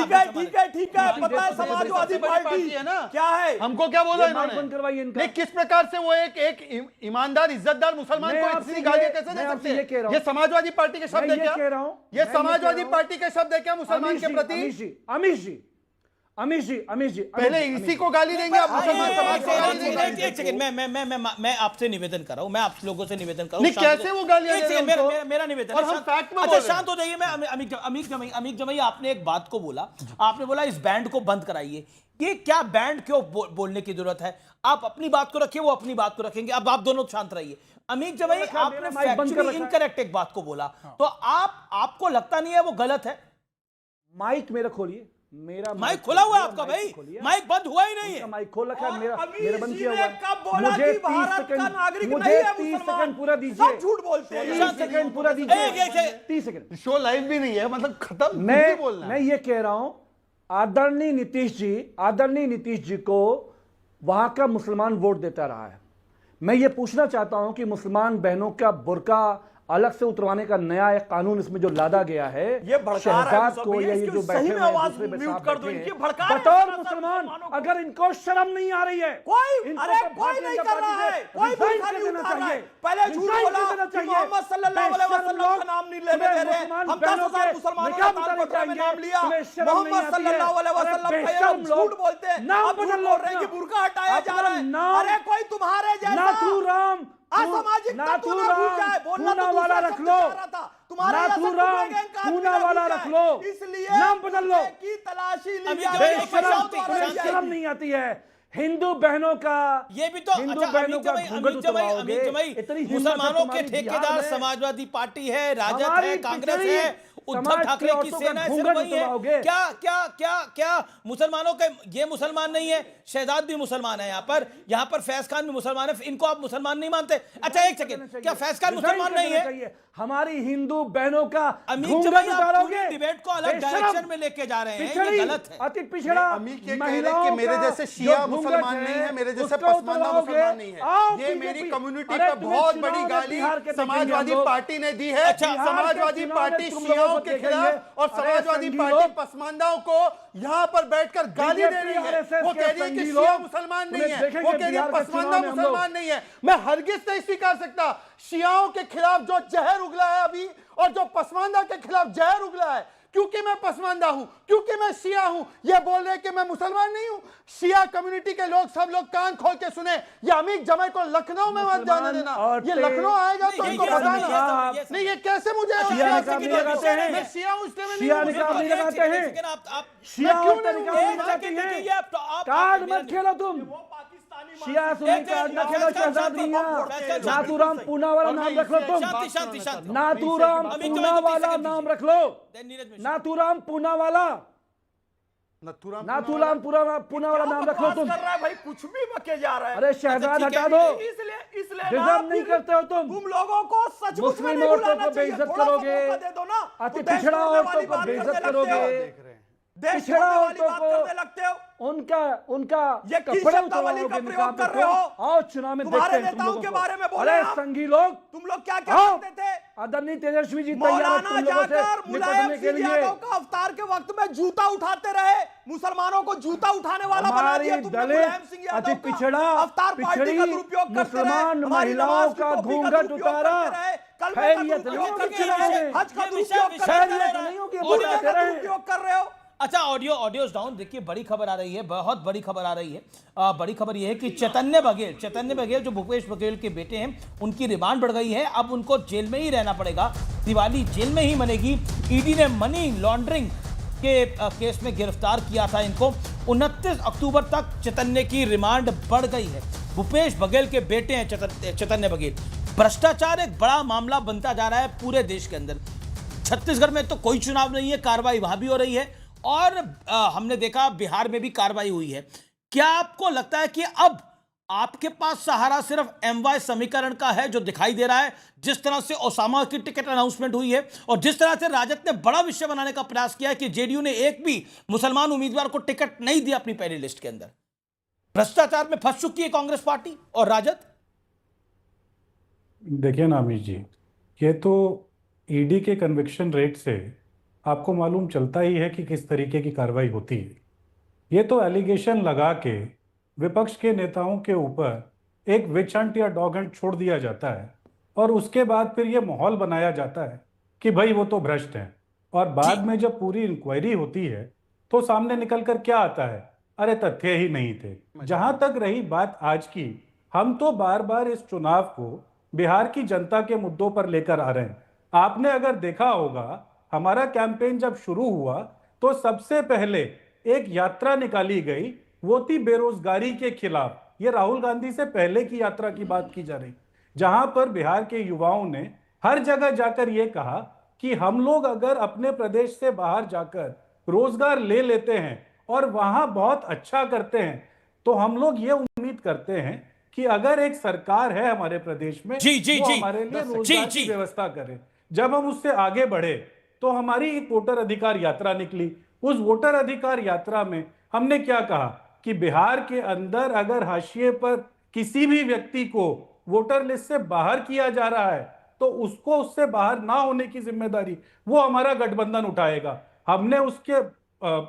ठीक है, पता है समाजवादी पार्टी है ना, क्या है, हमको क्या बोला इन्होंने, बंद करवाइए इनका। नहीं किस प्रकार से वो एक ईमानदार इज्जतदार मुसलमान को इतनी गालियां कैसे दे सकते हैं? ये समाजवादी पार्टी के शब्द है क्या? ये समाजवादी पार्टी के शब्द है क्या मुसलमान के प्रति? अमीश जी पहले इसी को गाली देंगे, आप मुसलमान समाज को गाली देंगे? एक सेकंड, मैं आपसे निवेदन कर रहा हूं, मैं आप लोगों से निवेदन कर रहा नहीं, कैसे वो गालियां दे रहे हैं उनको? मेरा निवेदन और हम फैक्ट में बोल रहे हैं। शांत हो जाइए। मैं अमीक जमाई आपने एक बात को बोला, आपने बोला इस बैंड को बंद कराइए। ये क्या बैंड क्यों बोलने की जरूरत है? आप अपनी बात को रखिए, वो अपनी बात को रखेंगे। अब आप दोनों शांत रहिए। अमीक जमाई, आपने फैक्चुअली इनकरेक्ट एक बात को बोला, तो आपको लगता नहीं है वो गलत है? माइक मेरा खोलिए। मेरा माइक खुला हुआ है आपका भाई, माइक बंद हुआ ही नहीं है। माइक खोल रखा है, मेरा बंद किया हुआ है। मुझे 30 सेकंड पूरा दीजिए। झूठ बोलते हैं। 30 सेकंड पूरा दीजिए। 30 सेकंड शो लाइव भी नहीं है, मतलब खत्म नहीं बोलना। मैं ये कह रहा हूं, आदरणीय नीतीश जी को वहां का मुसलमान वोट देता रहा है। मैं ये पूछना चाहता हूं कि मुसलमान बहनों का बुर्का अलग से उतरवाने का नया एक कानून इसमें जो लादा गया है, ये शहजाद को या ये जो बैठे हुए बतौर मुसलमान, अगर इनको शर्म नहीं आ रही है, कोई नहीं कर रहा है, कोई बुर्का नहीं उतार रहा है। पहले झूठ बोला कि मोहम्मद सल्लल्लाहु अलैहि वसल्लम का नाम नहीं लेने दे रहे। हम 10,000 मुसलमानों का नाम लिया, मोहम्मद सल्लल्लाहु अलैहि वसल्लम का हम झूठ बोलते हैं। अब झूठ बोल रहे हैं कि बुर्का हटाया जा रहा है। अरे कोई तुम्हारे जैसा नाथूराम असामाजिक तत्व ना भूल जाए, बोलना तो वाला रख लो, तुम्हारा वाला रख लो, इसलिए नाम बदल लो की तलाशी ली शर्म नहीं आती है। हिंदू बहनों का ये भी तो हिंदू बहनों का मुसलमानों के ठेकेदार समाजवादी पार्टी है, राजद है, कांग्रेस है, उद्धव ठाकरे की सेना है, सिर्फ वही है। क्या क्या क्या क्या मुसलमानों के, ये मुसलमान नहीं है, शहजाद भी मुसलमान है, यहाँ पर फैज खान भी मुसलमान है, इनको आप मुसलमान नहीं मानते? अच्छा एक सेकंड, क्या फैज खान मुसलमान नहीं है? हमारी हिंदू बहनों का डिबेट को अलग डायरेक्शन में लेके जा रहे हैं, ये गलत है। अति पिछड़ा महिलाओं, मेरे जैसे शिया मुसलमान नहीं है, मेरे जैसे पसमानदा मुसलमान नहीं है। ये मेरी कम्युनिटी का बहुत बड़ी गाली समाजवादी पार्टी ने दी है। समाजवादी पार्टी शियाओं के खिलाफ और समाजवादी पार्टी पसमानदाओं को यहाँ पर बैठकर गाली दे रही है। वो कह रही है कि शिया मुसलमान नहीं है, वो कह रही है पसमानदा मुसलमान नहीं है। मैं हरगिज नहीं स्वीकार सकता शियाओं के खिलाफ जो जहर उगला है अभी, और जो पसमानदा के खिलाफ जहर उगला है, क्योंकि मैं पसमानदा हूं, क्योंकि मैं शिया हूं। ये बोल रहे कि मैं मुसलमान नहीं हूं। शिया कम्युनिटी के लोग, सब लोग कान खोल के सुने। ये अमीक जमाई को लखनऊ में मत जाने देना। ये लखनऊ आएगा तो इनको बताना। नहीं, ये कैसे मुझे मैं शिया हूं इसलिए मैं कार्ड मत खेलो तुम। शिया सुन्नी कार्ड न खेलो। शहजाद नाथूराम पूनावाला नाम रख लो तुम। नाथूराम पूनावाला नाम रख लो। नाथूराम पूनावाला पूनावाला नाम रख लो तुम। भाई कुछ भी बके जा रहा है। अरे शहजाद हटा दो, इसलिए डिजर्व नहीं करते हो तुम लोगों को सच मुस्लिम औरतों को बेइज्जत करोगे, अति पिछड़ा औरतों को बेइज्जत करोगे, पिछड़ा औरतों को लगते हो, उनका ये कपड़े शब्दावली का प्रयोग कर रहे हो। आओ चुनाव में देखते हैं तुम लोगों के बारे में बोले। अरे संगी लोग, तुम लोग क्या करते थे? आदरणीय तेजस्वी जी तैयार तुम लोगों से निपटने के लिए। का अवतार के वक्त में जूता उठाते रहे, मुसलमानों को जूता उठाने वाला बना दिया तुमने। मुलायम सिंह यादव अति पिछड़ा अवतार पार्टी का दुरुपयोग करते रहे, मुसलमान महिलाओं का घूंघट उतारा। खैरियत नहीं उपयोग कर रहे हो। अच्छा, ऑडियोज डाउन। देखिए बड़ी खबर आ रही है, बहुत बड़ी खबर आ रही है। बड़ी खबर यह है कि चैतन्य बघेल जो भूपेश बघेल के बेटे हैं, उनकी रिमांड बढ़ गई है। अब उनको जेल में ही रहना पड़ेगा, दिवाली जेल में ही मनेगी। ईडी ने मनी लॉन्ड्रिंग के केस में गिरफ्तार किया था इनको। 29 अक्टूबर तक चैतन्य की रिमांड बढ़ गई है। भूपेश बघेल के बेटे हैं चैतन्य बघेल। भ्रष्टाचार एक बड़ा मामला बनता जा रहा है पूरे देश के अंदर। छत्तीसगढ़ में तो कोई चुनाव नहीं है, कार्रवाई वहां भी हो रही है, और हमने देखा बिहार में भी कार्रवाई हुई है। क्या आपको लगता है कि अब आपके पास सहारा सिर्फ MY समीकरण का है, जो दिखाई दे रहा है, जिस तरह से ओसामा की टिकट अनाउंसमेंट हुई है और जिस तरह से राजद ने बड़ा विषय बनाने का प्रयास किया है कि जेडीयू ने एक भी मुसलमान उम्मीदवार को टिकट नहीं दिया अपनी पहली लिस्ट के अंदर? भ्रष्टाचार में फंस चुकी है कांग्रेस पार्टी और राजद। देखिए ना अमीश जी, ये तो ईडी के कन्विक्शन रेट से आपको मालूम चलता ही है कि किस तरीके की कार्रवाई होती है। ये तो एलिगेशन लगा के विपक्ष के नेताओं के ऊपर एक विच हंट या डॉग हंट छोड़ दिया जाता है और उसके बाद फिर ये माहौल बनाया जाता है कि भाई वो तो भ्रष्ट हैं, और बाद में जब पूरी इंक्वायरी होती है तो सामने निकल कर क्या आता है, अरे तथ्य ही नहीं थे। जहां तक रही बात आज की, हम तो बार बार इस चुनाव को बिहार की जनता के मुद्दों पर लेकर आ रहे हैं। आपने अगर देखा होगा, हमारा कैंपेन जब शुरू हुआ तो सबसे पहले एक यात्रा निकाली गई, वो थी बेरोजगारी के खिलाफ। ये राहुल गांधी से पहले की यात्रा की बात की जा रही, जहां पर बिहार के युवाओं ने हर जगह जाकर यह कहा कि हम लोग अगर अपने प्रदेश से बाहर जाकर रोजगार ले लेते हैं और वहां बहुत अच्छा करते हैं तो हम लोग ये उम्मीद करते हैं कि अगर एक सरकार है हमारे प्रदेश में, वो हमारे लिए रोजगार की व्यवस्था करे। जब हम उससे आगे बढ़े तो हमारी एक वोटर अधिकार यात्रा निकली। उस वोटर अधिकार यात्रा में हमने क्या कहा कि बिहार के अंदर अगर हाशिए पर किसी भी व्यक्ति को वोटर लिस्ट से बाहर किया जा रहा है तो उसको उससे बाहर ना होने की जिम्मेदारी वो हमारा गठबंधन उठाएगा। हमने उसके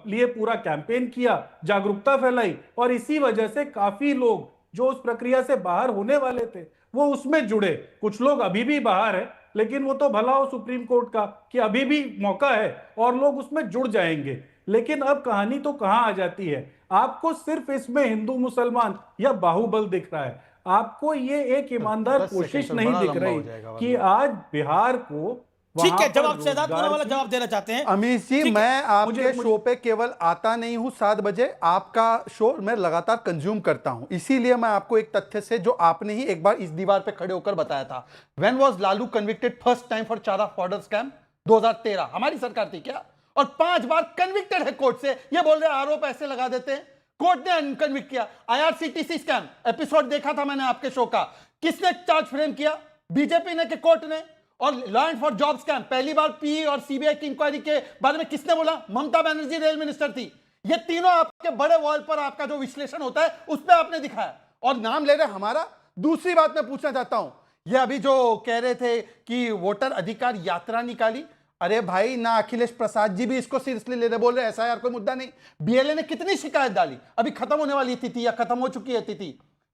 लिए पूरा कैंपेन किया, जागरूकता फैलाई, और इसी वजह से काफी लोग जो उस प्रक्रिया से बाहर होने वाले थे वो उसमें जुड़े। कुछ लोग अभी भी बाहर है, लेकिन वो तो भला हो सुप्रीम कोर्ट का कि अभी भी मौका है और लोग उसमें जुड़ जाएंगे। लेकिन अब कहानी तो कहां आ जाती है, आपको सिर्फ इसमें हिंदू मुसलमान या बाहुबल दिख रहा है, आपको ये एक ईमानदार कोशिश नहीं दिख रही कि आज बिहार को। ठीक है, जवाब शहजाद वाला जवाब देना चाहते हैं। अमीश जी, मैं आपके शो पे केवल आता नहीं हूं 7 बजे, आपका शो मैं लगातार कंज्यूम करता हूं, इसीलिए मैं आपको एक तथ्य से, जो आपने ही एक बार इस दीवार पे खड़े होकर बताया था, when was Lalu convicted first time for चारा फ्रॉड स्कैम? 2013 हमारी सरकार थी क्या? और 5 बार कन्विक्टेड है कोर्ट से। ये बोल रहे आरोप ऐसे लगा देते हैं, कोर्ट ने अनकन्विक्ट किया। IRCTC स्कैम एपिसोड देखा था मैंने आपके शो का, किसने चार्ज फ्रेम किया? बीजेपी ने कि कोर्ट ने? और law and for job scam पहली बार पीई और सीबीआई की इंक्वायरी के बारे में किसने बोला? ममता बनर्जी रेल मिनिस्टर थी। ये तीनों आपके बड़े वॉल पर आपका जो विश्लेषण होता है उस पर आपने दिखाया, और नाम ले रहे हमारा। दूसरी बात मैं पूछना चाहता हूं, ये अभी जो कह रहे थे कि वोटर अधिकार यात्रा निकाली, अरे भाई ना अखिलेश प्रसाद जी भी इसको सीरियसली ले रहे, बोल रहे एसआईआर कोई मुद्दा नहीं। बीएलए ने कितनी शिकायत डाली, अभी खत्म होने वाली तिथि या खत्म हो चुकी है तिथि,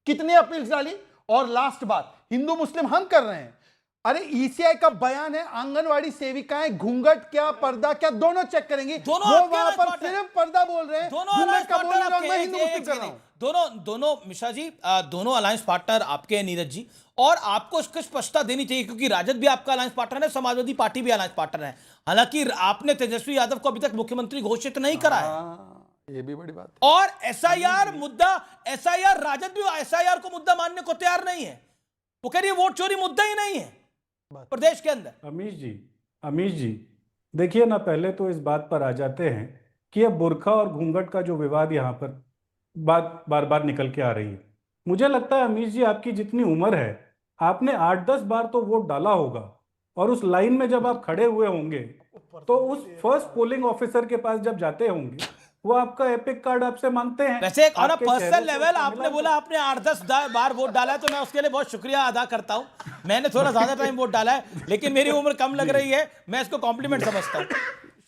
कितनी अपील्स डाली? और लास्ट बात, हिंदू मुस्लिम हम कर रहे हैं। अरे ईसीआई का बयान है, आंगनवाड़ी सेविकाएं घूंघट क्या पर्दा क्या दोनों चेक करेंगी, वो वहां पर सिर्फ पर्दा बोल रहे हैं, घूंघट का बोल रहे हैं, मैं हिंदू मुस्लिम कर रहा हूं। दोनों मिश्रा जी, दोनों अलायंस पार्टनर आपके हैं नीरज जी, और आपको इसकी स्पष्टता देनी चाहिए क्योंकि राजद भी आपका अलायंस पार्टनर है, समाजवादी पार्टी भी अलायंस पार्टनर है। हालांकि आपने तेजस्वी यादव को अभी तक मुख्यमंत्री घोषित नहीं करा है, ये भी बड़ी बात है। और एसआईआर मुद्दा, एसआईआर राजद भी एसआईआर को मुद्दा मानने को तैयार नहीं है। वो कह रही है वोट चोरी मुद्दा ही नहीं है प्रदेश के अंदर। अमीश जी देखिए ना, पहले तो इस बात पर आ जाते हैं कि अब बुर्का और घूंघट का जो विवाद यहाँ पर बात बार बार निकल के आ रही है। मुझे लगता है अमीश जी, आपकी जितनी उम्र है, आपने 8-10 बार तो वोट डाला होगा, और उस लाइन में जब आप खड़े हुए होंगे तो उस फर्स्ट पोलिंग ऑफिसर के पास जब जाते होंगे, वो आपका एपिक कार्ड आपसे मांगते हैं। वैसे एक ऑन अ पर्सनल लेवल आपने बोला आपने 8-10 बार वोट डाला है, तो मैं उसके लिए बहुत शुक्रिया अदा करता हूं। मैंने थोड़ा ज्यादा टाइम वोट डाला है, लेकिन मेरी उम्र कम लग रही है, मैं इसको कॉम्प्लीमेंट समझता हूं।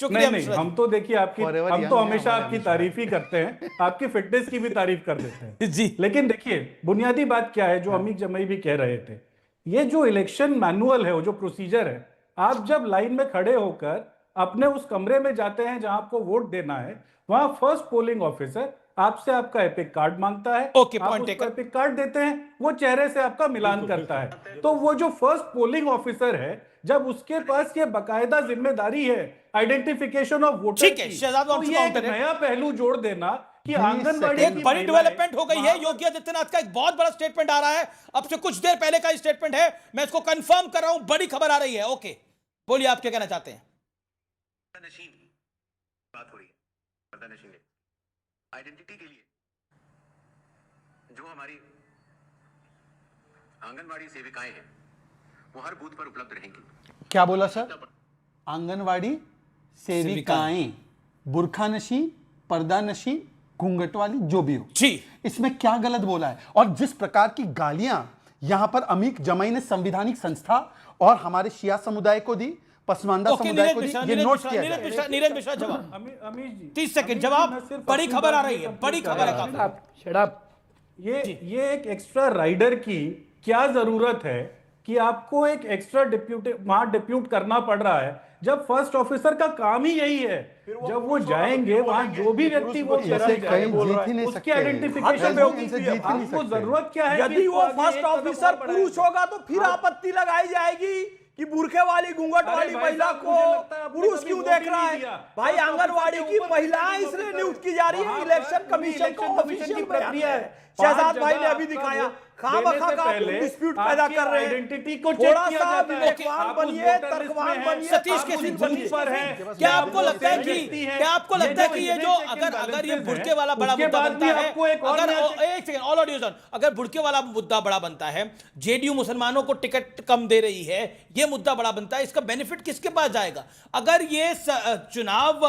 शुक्रिया। नहीं, हम तो देखिए हम तो हमेशा आपकी तारीफ ही करते हैं, आपकी फिटनेस की भी तारीफ कर देते हैं जी। लेकिन देखिए बुनियादी बात क्या है, जो अमित जमई भी कह रहे थे, ये जो इलेक्शन मैनुअल है, वो जो प्रोसीजर है, आप जब लाइन में खड़े होकर अपने उस कमरे में जाते हैं जहां आपको वोट देना है, वहां फर्स्ट पोलिंग ऑफिसर आपसे आपका एपिक कार्ड मांगता है। ओके, आप पॉइंट उसको एपिक कार्ड देते हैं, वो चेहरे से आपका मिलान करता है। तो वो जो फर्स्ट पोलिंग ऑफिसर है, जब उसके पास ये बकायदा जिम्मेदारी है आइडेंटिफिकेशन ऑफ वोटर ठीक है, शहजाद तो ये एक नया पहलू जोड़ देना कि आंगनबाड़ी एक बड़ी डेवलपमेंट हो गई है। योगी आदित्यनाथ का एक बहुत बड़ा स्टेटमेंट आ रहा है, अब से कुछ देर पहले का स्टेटमेंट है, मैं इसको कंफर्म कर रहा हूं, बड़ी खबर आ रही है। ओके, बोलिए, आप क्या कहना चाहते हैं? बात हो रही है आइडेंटिटी के लिए, जो हमारी आंगनवाड़ी सेविकाएं हैं वो हर बूथ पर उपलब्ध रहेंगी। क्या बोला सर? आंगनवाड़ी सेविकाएं, बुरखा नशी, पर्दा नशी, घूंघट वाली, जो भी हो जी, इसमें क्या गलत बोला है? और जिस प्रकार की गालियां यहां पर अमीक जमई ने संविधानिक संस्था और हमारे शिया समुदाय को दी, पसमानदा ओके, समुदाय नीरज को दी, मिश्रा, ये नीरज नोट मिश्रा, किया नीरज जाए। मिश्रा, नीरज मिश्रा जवाब। अमीश जी 30 सेकंड मैं जवाब। सिर्फ बड़ी अपनी खबर आ बात रही है, कंप्लीट बड़ी कर खबर है रहा हूं। काफी। शराब ये एक एक्स्ट्रा राइडर की क्या जरूरत है कि आपको एक एक्स्ट्रा वहां डिप्यूट करना पड़ रहा है, जब फर्स्ट ऑफिसर का काम ही यही है। जब वो जाएंगे वहां जो भी व्यक्ति वो इनसे कहीं जीत ही नहीं उसकी सकते। आइडेंटिफिकेशन राजनीति इनसे जीत ही नहीं आपको सकते। जरूरत क्या है कि यदि इसको वो आगे फर्स्ट एक कदम ऑफिसर और बढ़ाएं? पुरुष होगा तो फिर आपत्ति लगाई जाएगी कि बुरखे वाली घूंघट अरे वाली भाई महिला साहब, को मुझे लगता है आपने पुरुष कभी क्यों वोट देख ही रहा नहीं है? दिया। भाई फर्स्ट आंगनवाड़ी ऑफिसर की के ऊपर महिलाएं प्रिजाइडिंग इसलिए ऑफिसर नियुक्त की जा रही है, वहां इलेक्शन पर कमीशन इलेक्शन को कमीशन की ऑफिशियल प्रक्रिया है। शहजाद पांच भाई ने जगह अभी आपका दिखाया वोट खामखा देने से का आप पहले डिस्प्यूट पैदा आपकी कर रहे हैं। आइडेंटिटी को चेक थोड़ा किया सा जाता है। विवेकवान आप उस बनिए, वोटर लिस्ट तर्कवान में हैं, बनिए, सतीश आप के उस सिंह बनिए। बनिए। पर है क्या आपको लगता है कि व्यक्ति है, क्या आपको लगता है कि ये जो अगर ये बुड़के वाला बड़ा मुद्दा बनता है, अगर एक सेकंड ऑल ऑडियो ऑन, अगर बुड़के वाला मुद्दा बड़ा बनता है, जेडीयू मुसलमानों को टिकट कम दे रही है, ये मुद्दा बड़ा बनता है, इसका बेनिफिट किसके पास जाएगा? अगर ये चुनाव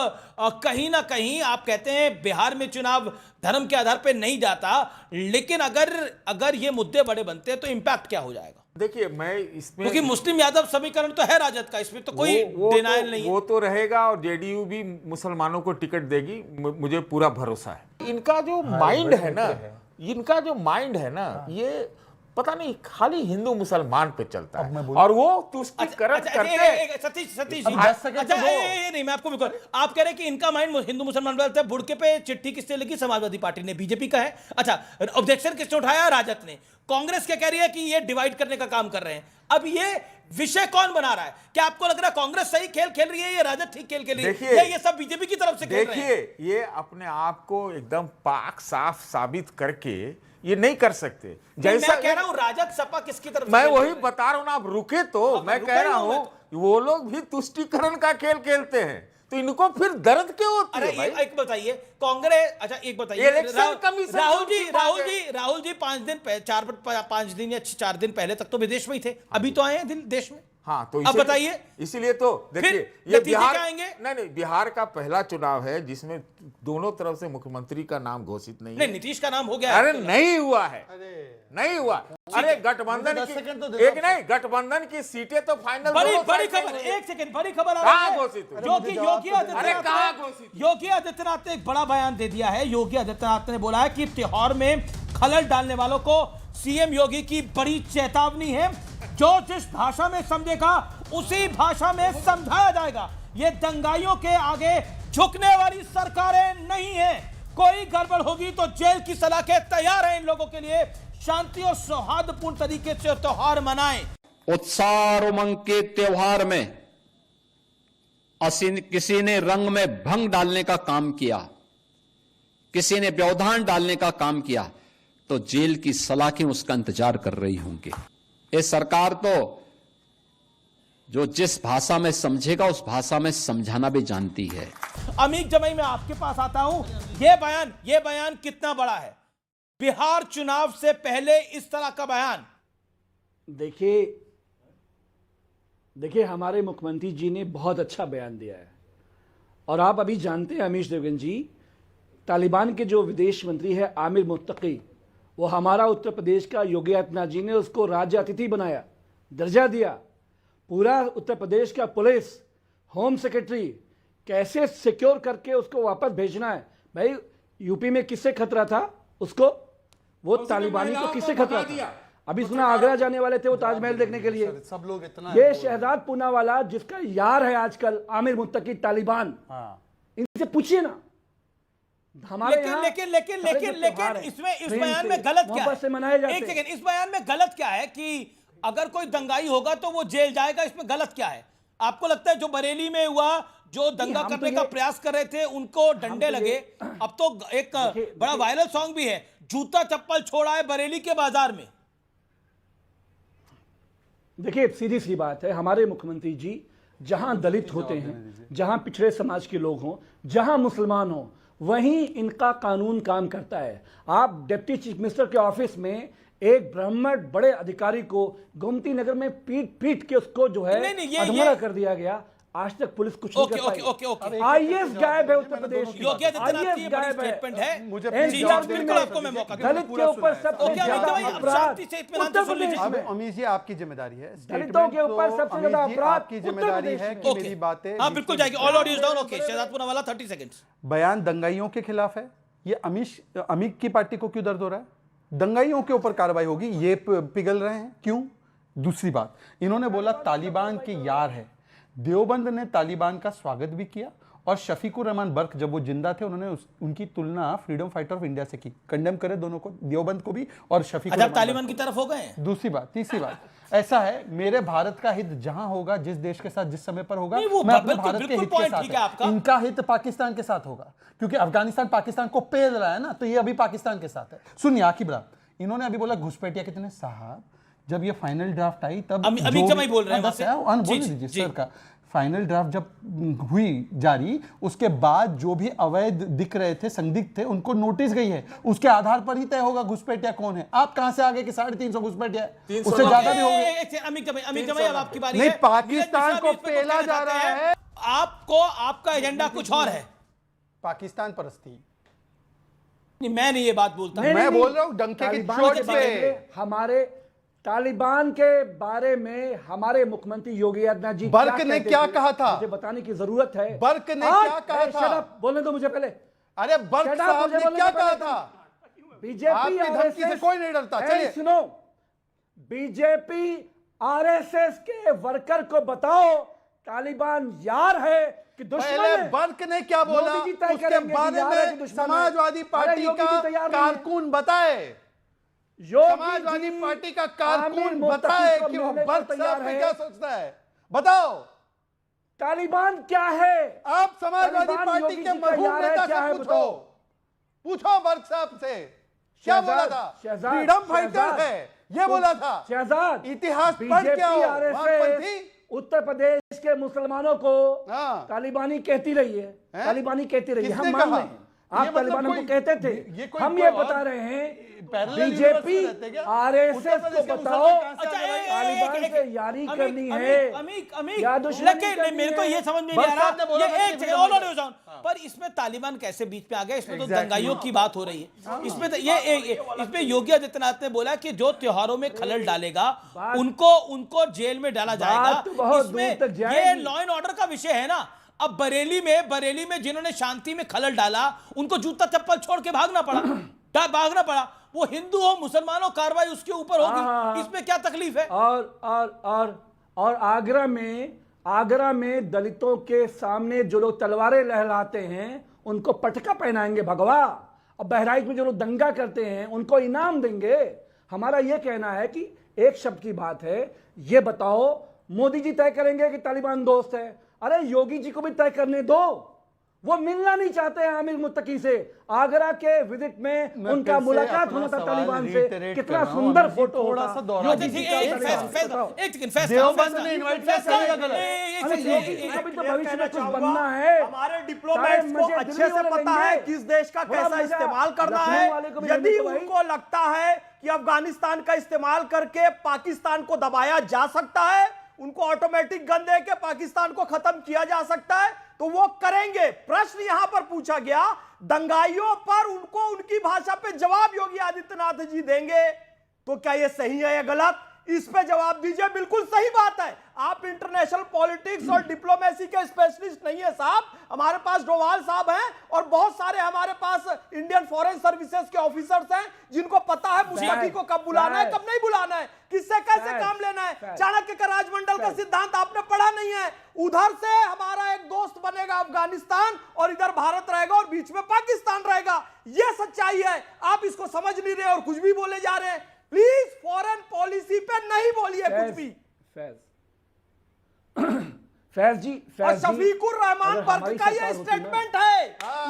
कहीं ना कहीं आप कहते हैं बिहार में चुनाव धर्म के आधार पे नहीं जाता, लेकिन अगर ये मुद्दे बड़े बनते हैं तो इंपैक्ट क्या हो जाएगा? देखिए मैं इसमें क्योंकि मुस्लिम यादव समीकरण तो है राजद का, इसमें तो कोई डिनायल नहीं है। वो तो रहेगा और जेडीयू भी मुसलमानों को टिकट देगी, मुझे पूरा भरोसा है। इनका जो माइंड है ना, इनका जो माइंड है ना, ये पता नहीं खाली हिंदू मुसलमान पे चलता है और वो तुष्टिकरण करते हैं। सतीश जी, 10 सेकंड अच्छा तो ये नहीं, मैं आपको बिल्कुल, आप कह रहे हैं कि इनका माइंड हिंदू मुसलमान पे है, बुड़के पे चिट्ठी किसने लिखी? समाजवादी पार्टी ने, बीजेपी का है। अच्छा, ऑब्जेक्शन किसने उठाया? राजद ने। कांग्रेस क्या कह रही है कि ये डिवाइड करने का काम कर रहे हैं। अब ये विषय कौन बना रहा है? क्या आपको लग रहा है कांग्रेस सही खेल खेल रही है, ये राजद ठीक खेल खेल रही है, या ये सब बीजेपी की तरफ से खेल रहे हैं? देखिए ये अपने आप को एकदम पाक साफ साबित करके ये नहीं कर सकते। जैसा मैं कह रहा हूं राजद सपा किसकी तरफ मैं वही बता रहा हूं ना, आप रुके तो मैं कह रहा हूं वो लोग भी तुष्टिकरण का खेल खेलते हैं, तो इनको फिर दर्द क्यों होती है भाई? एक बताइए कांग्रेस, अच्छा एक बताइए इलेक्शन कमीशन राहुल जी 5 दिन या 4 दिन पहले तक तो विदेश में ही थे, अभी तो आए हैं देश में। हाँ तो अब बताइए, इसीलिए तो देखिए ये ये बिहार आएंगे? नहीं, बिहार का पहला चुनाव है जिसमें दोनों तरफ से मुख्यमंत्री का नाम घोषित नहीं है। नीतीश का नाम हो गया। अरे नहीं हुआ है, नहीं हुआ। अरे गठबंधन की एक नहीं, गठबंधन की सीटें तो फाइनल। बड़ी खबर, एक सेकंड, बड़ी खबर कहाँ घोषित हुई? योगी आदित्यनाथ ने एक बड़ा बयान दे दिया है। योगी आदित्यनाथ ने बोला है कि त्योहार में खलल डालने वालों को सीएम योगी की बड़ी चेतावनी है, जो जिस भाषा में समझेगा उसी भाषा में समझाया जाएगा। ये दंगाइयों के आगे झुकने वाली सरकारें नहीं है, कोई गड़बड़ होगी तो जेल की सलाखें तैयार है इन लोगों के लिए। शांति और सौहार्दपूर्ण तरीके से त्योहार मनाएं। उत्साह और उमंग के त्योहार में किसी ने रंग में भंग डालने का काम किया, किसी ने व्यवधान डालने का काम किया, तो जेल की सलाखें उसका इंतजार कर रही होंगी। ये सरकार तो जो जिस भाषा में समझेगा उस भाषा में समझाना भी जानती है। अमीर जमई, मैं आपके पास आता हूं। ये बयान कितना बड़ा है? बिहार चुनाव से पहले इस तरह का बयान। देखिए हमारे मुख्यमंत्री जी ने बहुत अच्छा बयान दिया है। और आप अभी जानते हैं अमीश देवगन जी, तालिबान के जो विदेश मंत्री है आमिर मुत्तकी, वो हमारा उत्तर प्रदेश का योगी आदित्यनाथ जी ने उसको राज्य अतिथि बनाया, दर्जा दिया। पूरा उत्तर प्रदेश का पुलिस, होम सेक्रेटरी कैसे सिक्योर करके उसको वापस भेजना है। भाई यूपी में किससे खतरा था उसको? वो तालिबानी को किससे खतरा था? अभी सुना आगरा जाने वाले थे वो ताजमहल देखने के लिए। सब लोग इतना ये शहजाद पूनावाला जिसका यार है आजकल आमिर मुत्तकी तालिबान, इनसे पूछिए ना। हमारे लेकिन इसमें इस बयान में गलत क्या है? एक सेकंड, इस बयान में गलत क्या है कि अगर कोई दंगाई होगा तो वो जेल जाएगा? इसमें गलत क्या है? आपको लगता है जो बरेली में हुआ, जो दंगा करने का प्रयास कर रहे थे उनको डंडे लगे? अब तो एक बड़ा वायरल सॉन्ग भी है, जूता चप्पल छोड़ा है बरेली के बाजार में। देखिए सीधी सी बात है, हमारे मुख्यमंत्री जी जहां दलित होते हैं, जहां पिछड़े समाज के लोग हों, जहां मुसलमान हों, वहीं इनका कानून काम करता है। आप डिप्टी चीफ मिनिस्टर के ऑफिस में एक ब्राह्मण बड़े अधिकारी को गोमती नगर में पीट के उसको जो है अधमरा कर दिया गया। आज तक पुलिस कुछ नहीं ओके, कर पाई। Okay, okay. आईएएस गायब है उत्तर प्रदेश की। योगी आदित्यनाथ की आईएएस ये बड़ी गायब है। स्टेटमेंट है। मुझे जी, जवाब बिल्कुल देने आपको मैं मौका दूंगा। दलित के ऊपर सबसे ओके, अमित ज्यादा भाई, अब अपराध शांति से इत्मीनान से उत्तर सुन लीजिए। प्रदेश अब में। अमीश जी आपकी जिम्मेदारी है, दलितों के ऊपर तो सबसे ज्यादा अमीश जी, अपराध आपकी उत्तर जिम्मेदारी प्रदेश है में। कि ओके। मेरी बातें हाँ, बिल्कुल जाएगी। All audios down. Okay, Shehzad Poonawalla 30 seconds. बयान दंगाइयों के खिलाफ है। ये अमीक की पार्टी को क्यों दर्द हो रहा है? दंगाइयों के ऊपर कार्रवाई होगी, ये पिघल रहे हैं क्यों? दूसरी बात, इन्होंने बोला तालिबान के यार है। देवबंद ने तालिबान का स्वागत भी किया और शफीकुर रहमान बर्क जब वो जिंदा थे उन्होंने उनकी तुलना फ्रीडम फाइटर ऑफ इंडिया से की। कंडेम करे दोनों को, देवबंद को भी और शफीकुर अच्छा, रहमान तालिबान बर्क की तरफ हो गए हैं। को। दूसरी बात, तीसरी बात, ऐसा है मेरे भारत का हित जहां होगा, जिस देश के साथ जिस समय पर होगा, नहीं, वो मैं अपने बिल्कुल- भारत के बिल्कुल हित के point साथ ठीक है आपका। इनका हित पाकिस्तान के साथ होगा, क्योंकि अफगानिस्तान पाकिस्तान को पेल रहा है ना, तो ये अभी पाकिस्तान के साथ है। सुनिए आखिर बात, इन्होंने अभी बोला घुसपैठिया कितने साहब, जब ये फाइनल ड्राफ्ट आई तब अमित जमाई बोल रहे हैं वहां से। बोल दीजिए सर का फाइनल ड्राफ्ट जब हुई जारी, उसके बाद जो भी अवैध दिख रहे थे, संदिग्ध थे, उनको नोटिस गई है, उसके आधार पर ही तय होगा घुसपैठिया कौन है। आप कहां से आगे कि 350 घुसपैठिया, उससे ज्यादा भी होंगे। अमित जमाई, अब आपकी बारी नहीं, है। पाकिस्तान नीरज को मिश्रा भी इस पे पेला कुछ जा कहना रहा चाहते है। हैं। आपको आपका एजेंडा कुछ और है। पाकिस्तान परस्ती, नहीं, मैं नहीं ये बात बोलता। मैं बोल रहा हूं डंके की तालिबान चोट के पे। बारे में हमारे तालिबान के बारे में हमारे मुख्यमंत्री योगी आदित्यनाथ जी बर्क ने कहते क्या थे, कहा था? मुझे बताने की जरूरत है। बर्क ने आज- क्या कहा था? shut up, बोलने दो मुझे पहले। अरे बर्क Shut up, साहब मुझे ने बोलने क्या दो कहा पहले। था? बीजेपी आपकी धमकी से आरएसएस कोई नहीं डरता। चलिए। सुनो, बीजेपी आरएसएस के वर्कर को बताओ तालिबान यार है कि दुश्मन पहले है? बर्क ने क्या बोला, मोदी जी तय उसके करेंगे कि बारे यार है कि में दुश्मन है। समाजवादी अरे पार्टी योगी जी का तैयार नहीं है। कारकुन बताए, योगी समाजवादी जी पार्टी का आमिर कारकुन मुत्तकी बताए को कि वो मिलने को बर्क तैयार साहब पे है। क्या सोचता है, बताओ। तालिबान क्या है? आप समाजवादी तालिबान पार्टी योगी के जी का मरहूम यार है, नेता क्या से है पूछो, बताओ। पूछो बर्क साहब से क्या बोला था। शहजाद, फ्रीडम फाइटर शहजाद, है ये बोला था। शहजाद, इतिहास पढ़ के आओ, वामपंथी। उत्तर प्रदेश के मुसलमानों को हाँ। तालिबानी कहती रही है, हैं? तालिबानी कहती रही है। किसने हम मान कहा? रहे हैं, आप ये मतलब तालिबान हमको कोई- कहते थे, ये कोई हम कोई ये और बता रहे हैं parallel बीजेपी universe में रहते क्या? उत्तर आरएसएस प्रदेश को के बताओ मुसलमान कहां से अच्छा, आ गए? तालिबान से यारी करनी है अमीक या दुश्मनी लेकिन करनी मेरे को है? ये समझ में नहीं बर्क आ साहब ने बोला रहा, था ये कि एक freedom all fighter। Audio down, पर इसमें तालिबान कैसे बीच में आ गया? इसमें तो Exactly। दंगाइयों की बात हो रही है। इसमें तो इसमें योगी आदित्यनाथ ने बोला कि जो त्योहारों में खलल डालेगा उनको जेल में डाला जाएगा। बात तो बहुत इसमें दूर तक जाएगी। ये लॉ एंड ऑर्डर का विषय है ना। अब बरेली में जिन्होंने शांति में खलल डाला उनको जूता चप्पल छोड़ के भागना पड़ा। वो हिंदू हो मुसलमान हो, कार्रवाई उसके ऊपर होगी। इसमें क्या तकलीफ है? और आगरा में दलितों के सामने जो लोग तलवारें लहराते हैं उनको पटका पहनाएंगे भगवा, और बहराइच में जो लोग दंगा करते हैं उनको इनाम देंगे। हमारा यह कहना है कि एक शब्द की बात है, ये बताओ मोदी जी तय करेंगे कि तालिबान दोस्त है? अरे योगी जी को भी तय करने दो, वो मिलना नहीं चाहते हैं आमिर मुत्तकी से। आगरा के विजिट में उनका मुलाकात होना था तालिबान से, कितना सुंदर फोटो थोड़ा सा दोहरा योगी जी का देवबंद ने इनवाइट किया, सही या गलत? अभी तो भविष्य में कुछ बनना है। हमारे डिप्लोमेट्स को अच्छे से पता है किस देश का कैसा इस्तेमाल करना है। यदि उनको लगता है कि अफगानिस्तान का इस्तेमाल करके पाकिस्तान को दबाया जा सकता है, उनको ऑटोमेटिक गन दे के पाकिस्तान को खत्म किया जा सकता है, तो वो करेंगे। प्रश्न यहां पर पूछा गया दंगाइयों पर, उनको उनकी भाषा पे जवाब योगी आदित्यनाथ जी देंगे, तो क्या ये सही है या गलत? इस पे जवाब दीजिए। बिल्कुल सही बात है। आप इंटरनेशनल पॉलिटिक्स और डिप्लोमेसी के स्पेशलिस्ट नहीं है साहब। हमारे पास डोवाल साहब हैं और बहुत सारे हमारे पास इंडियन फॉरेन सर्विसेज के ऑफिसर्स हैं जिनको पता है मुस्तफी को कब बुलाना है, कब नहीं बुलाना है, किससे कैसे काम लेना है। चाणक्य का राजमंडल का सिद्धांत आपने पढ़ा नहीं है। उधर से हमारा एक दोस्त बनेगा अफगानिस्तान और इधर भारत रहेगा और बीच में पाकिस्तान रहेगा। यह सच्चाई है। आप इसको समझ नहीं रहे और कुछ भी बोले जा रहे हैं। प्लीज फॉरेन पॉलिसी पे नहीं बोलिए कुछ भी। फैज जी, और शफीकुर रहमान बर्क का ये स्टेटमेंट है,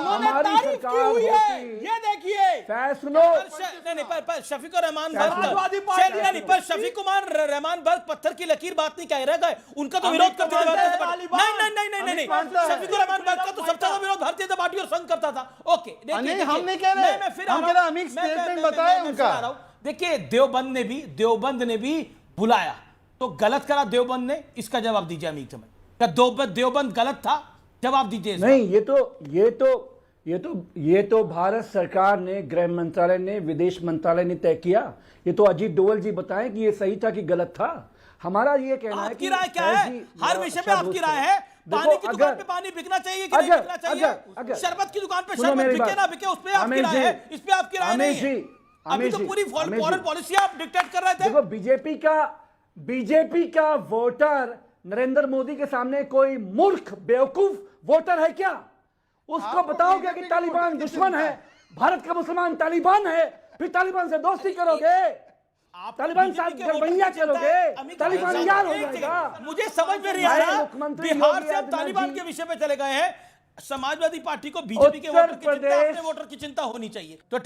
उन्होंने तारीफ की हुई है। ये देखिए फैज सुनो, पर शफीकुर रहमान पर शफीकुमार रहमान बर्क पत्थर की लकीर बात नहीं कह रहा है। उनका तो विरोध करते थे नहीं शफीकुर रहमान बर्क का तो सबसे ज्यादा विरोध भारतीय जनता पार्टी और संघ करता था। ओके, हम नहीं कह रहे, हम कह रहे अमीक स्टेटमेंट बताए उनका। देखिए देवबंद ने भी बुलाया, तो गलत करा देवबंद ने, इसका जवाब दीजिए अमीक जमाई। क्या देवबंद गलत था? जवाब दीजिए। नहीं, ये तो भारत सरकार ने, गृह मंत्रालय ने, विदेश मंत्रालय ने तय किया। ये तो अजीत डोवल जी बताएं कि ये सही था कि गलत था। हमारा ये कहना है आपकी राय क्या है? हर विषय में आपकी राय है। पानी की दुकान पे पानी बिकना चाहिए कि नहीं बिकना चाहिए? शरबत की दुकान पे शरबत बिके ना बिके, उस पे आपकी राय है, इस पे आपकी राय नहीं है। अभी तो पूरी फॉरेन पॉलिसी आप डिक्टेट कर रहे थे। देखो, बीजेपी का वोटर नरेंद्र मोदी के सामने कोई मूर्ख बेवकूफ वोटर है क्या? उसको बताओगे कि तालिबान दुश्मन है, भारत का मुसलमान तालिबान है, फिर तालिबान से दोस्ती करोगे, तालिबान साथ गड़बड़ियां करोगे, तालिबान यार हो जाएगा। मुझे समझ में नहीं आ रहा, बिहार से अब तालिबान के विषय पे चले गए हैं। समाजवादी पार्टी को बीजेपी के वोटर की चिंता, अपने वोटर की चिंता होनी चाहिए। तो